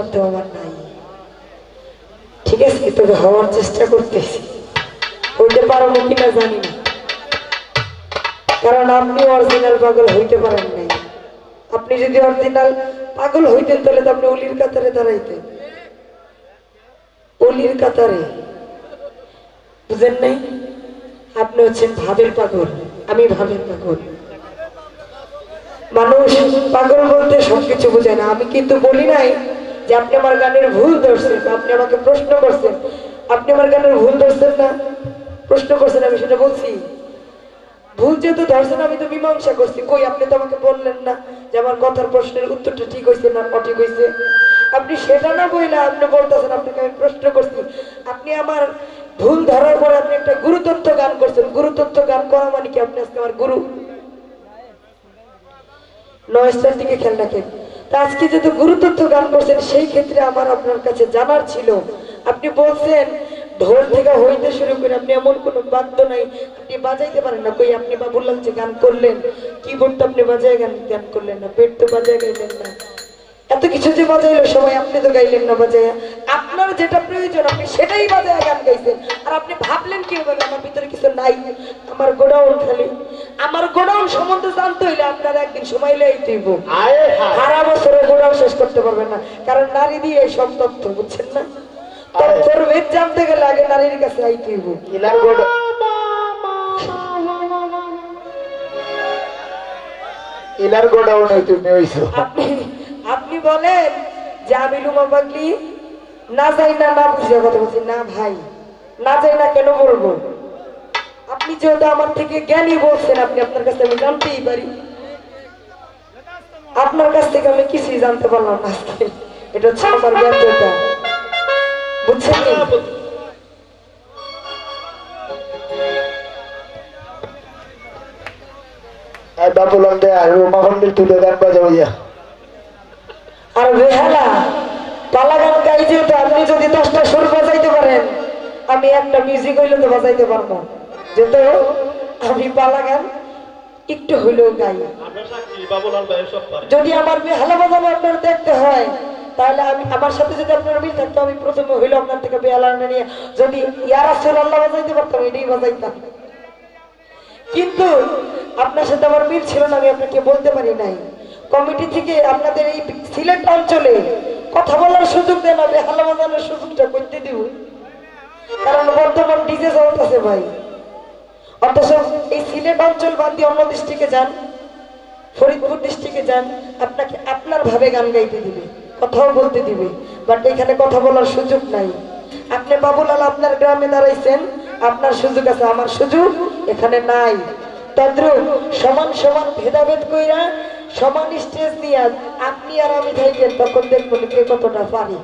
সামর্থ্য আমার নাই, ঠিক আছে, তবে হওয়ার চেষ্টা করতেছি। হইতে পারবো কিনা জানি না, কারণ আপনি অরিজিনাল পাগল হইতে পারেন নাই। আপনি যদি অরিজিনাল পাগল হইতেন তাহলে তো আপনি অলির কাতারে দাঁড়াইতেন, অলির কাতারে, বুঝেন নাই? আপনি হচ্ছেন ভাবের পাগল, আমি ভাবের পাগল। মানুষ পাগল বলতে সবকিছু বোঝে না। আমি কিন্তু বলি নাই যে আপনি আমার গানের ভুল ধরছেন, আপনি আমাকে প্রশ্ন করছেন, আপনি আমার গানের ভুল ধরছেন না, প্রশ্ন করছেন, আমি সেটা বলছি। ভুল যেহেতু ধরছেন আমি তো মীমাংসা করছি। কই আপনি তো আমাকে বললেন না যে আমার কথার প্রশ্নের উত্তরটা ঠিক হয়েছে না অঠিক হয়েছে। আপনি সেটা না বইলা আপনি বলতেছেন আপনাকে আমি প্রশ্ন করছি। আপনি আমার ভুল ধরার পরে আপনি একটা গুরুতত্ত্ব গান করছেন। গুরুতত্ত্ব গান করা মানে কি আপনি আজকে আমার গুরু? নয়টার দিকে খেয়াল রাখেন। তা আজকে যেহেতু গুরুতত্ত্ব গান করছেন সেই ক্ষেত্রে আমার আপনার কাছে জানার ছিল, আপনি বলছেন ঢোল থেকে হইতে শুরু করে আপনি এমন কোনো বাদ্য নাই আপনি বাজাইতে পারেন না। কই আপনি বা বললাম যে গান করলেন, কিবোর্ড তো আপনি বাজায় গান করলেন না, পেট তো বাজায় গাইলেন না, এত কিছু যে বাজাইলো সবাই, আপনি তো গাইলেন না বাজায়। আপনার যেটা প্রয়োজন আপনি সেটাই বাজায় গান গাইছেন। আর আপনি ভাবলেন কি হবে আমার ভিতরে কিছু নাই, আমার গোডাউন খালি। আমার গোডাউন সম্বন্ধে জানতে হইলে আপনার একদিন সময় লইতেইব, সারা বছরে গোডাউন শেষ করতে পারবেন না, কারণ নারী দিয়ে এই সব তথ্য, বুঝছেন না? তথ্যর ভেদ জানতে গেলে আগে নারীর কাছে আইতেইব। আপনি বলেন যে আমি লুমা পাগলি না যাই না, না বুঝিয়ে কথা বলছি না ভাই, না যাই না কেন বলবো? আপনি যেহেতু আমার থেকে জ্ঞানী বলছেন, আপনি আপনার কাছে আমি জানতেই পারি। আপনার কাছ থেকে আমি কিছুই জানতে পারলাম না আজকে, এটা হচ্ছে আমার ব্যর্থতা, বুঝছেন? আর বেহালা পালা গান গাই, যেহেতু আপনি যদি 10টা সুর বাজাইতে পারেন আমি একটা মিউজিক হইলে তো বাজাইতে পারবো, যেহেতু আমি পালা গান একটু হইলেও গাই। যদি আমার বেহালা বাজানো আপনার দেখতে হয় তাহলে আমি আমার সাথে যদি আপনার মিল থাকতো আমি প্রথমে হইলো আপনার থেকে বেহালা নিয়ে যদি ইয়া রাসূলুল্লাহ বাজাইতে পারতাম এটাই বাজাইতাম। কিন্তু আপনার সাথে আমার মিল ছিল না, আমি আপনাকে বলতে পারি নাই। কমিটি থেকে আপনাদের এই সিলেট অঞ্চলে কথা বলার সুযোগ দেন, বেহালা বাজানোর সুযোগটা করতে দিব, কারণ বর্তমান ডিজে সাউন্ড আছে ভাই। অথচ এই সিলেট অঞ্চল বাদ দিয়ে অন্য ডিস্ট্রিক্টে যান, ফরিদপুর ডিস্ট্রিক্টে যান, আপনাকে আপনার ভাবে গান গাইতে দিবে, কথাও বলতে দিবে, বাট এখানে কথা বলার সুযোগ নাই। আপনি বাবুলাল আপনার গ্রামে দাঁড়াইছেন, আপনার সুযোগ আছে, আমার সুযোগ এখানে নাই। তদ্রুপ সমান সমান ভেদাভেদ কইরা সমান স্টেজ নিয়ে আপনি আর আমি থাকবেন, তখন দেখবেন কে কতটা পারি।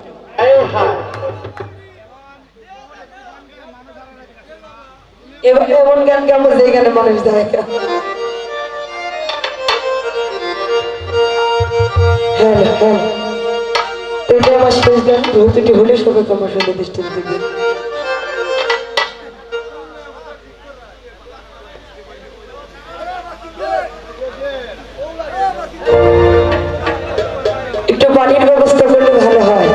এমন গান গাবো যে গানে মানুষ দেয়। এটা আমার শেষ গান, ভৌতিটি হলে সবাই আমার সঙ্গে দৃষ্টি দিবে। একটু পানির ব্যবস্থা করলে ভালো হয়।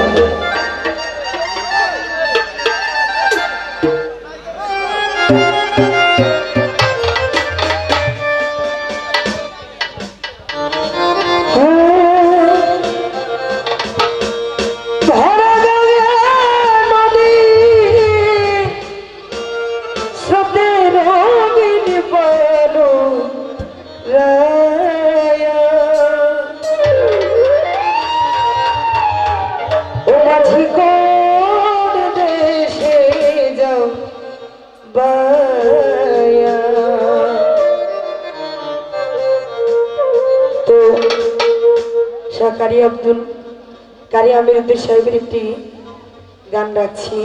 কারি আমিরুদ্দিন সাহেবের একটি গান রাখছি,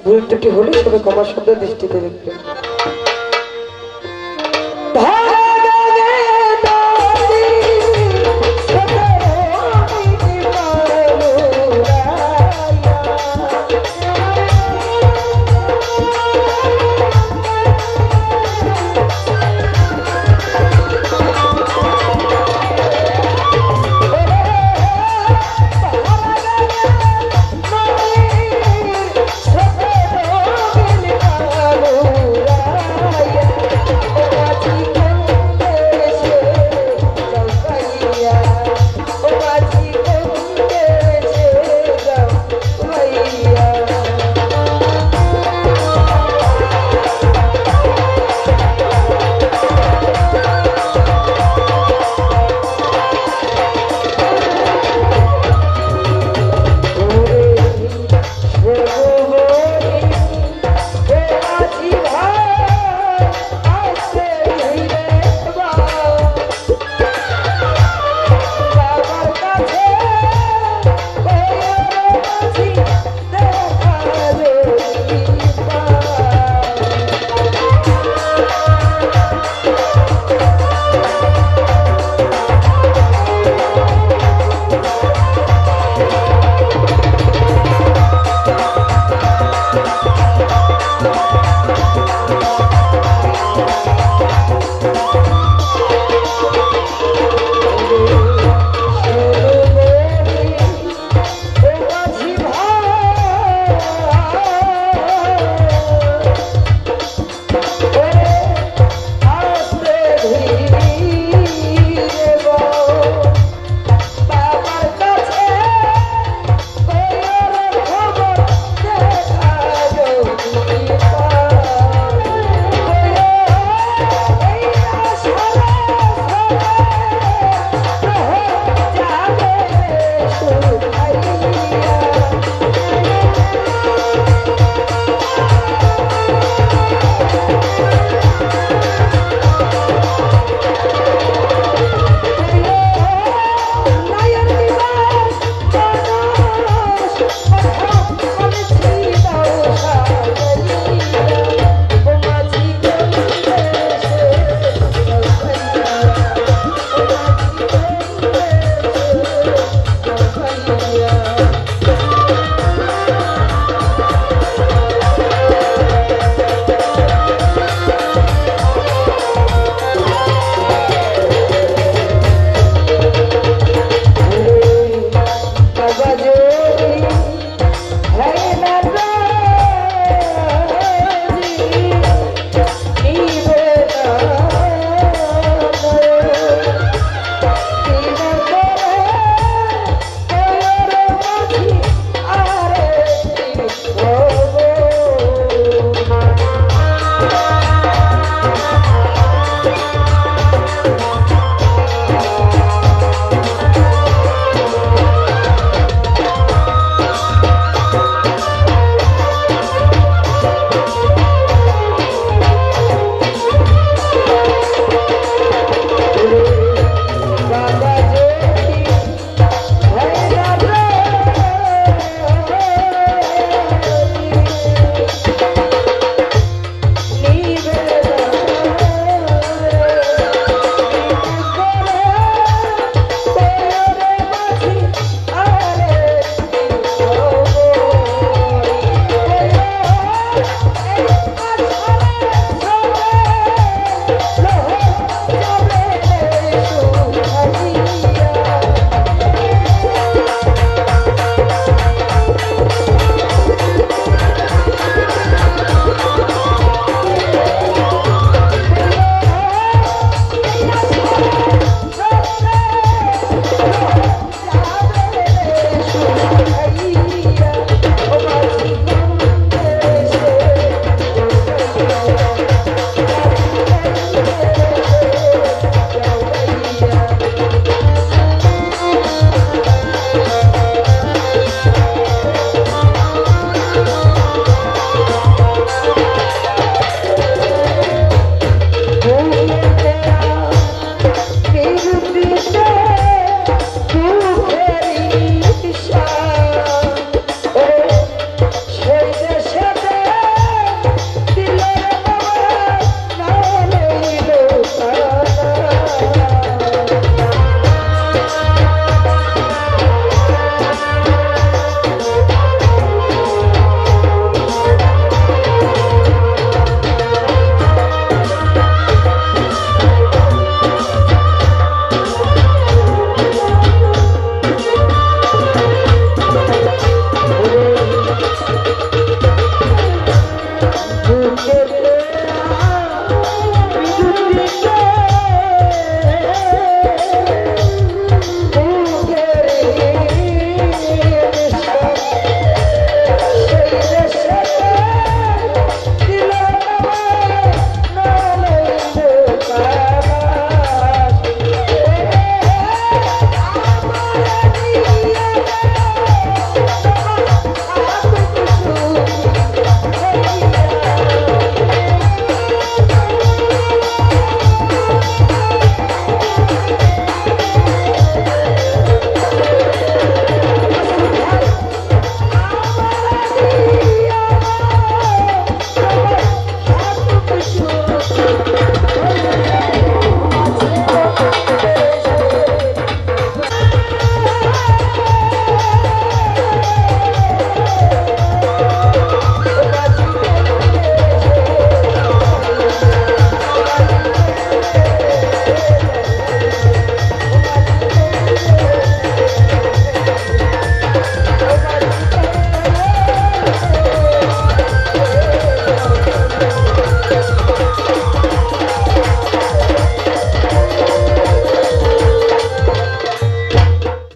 ভুল ত্রুটি হলে সবাই ক্ষমার সুন্দর দৃষ্টিতে দেখবেন।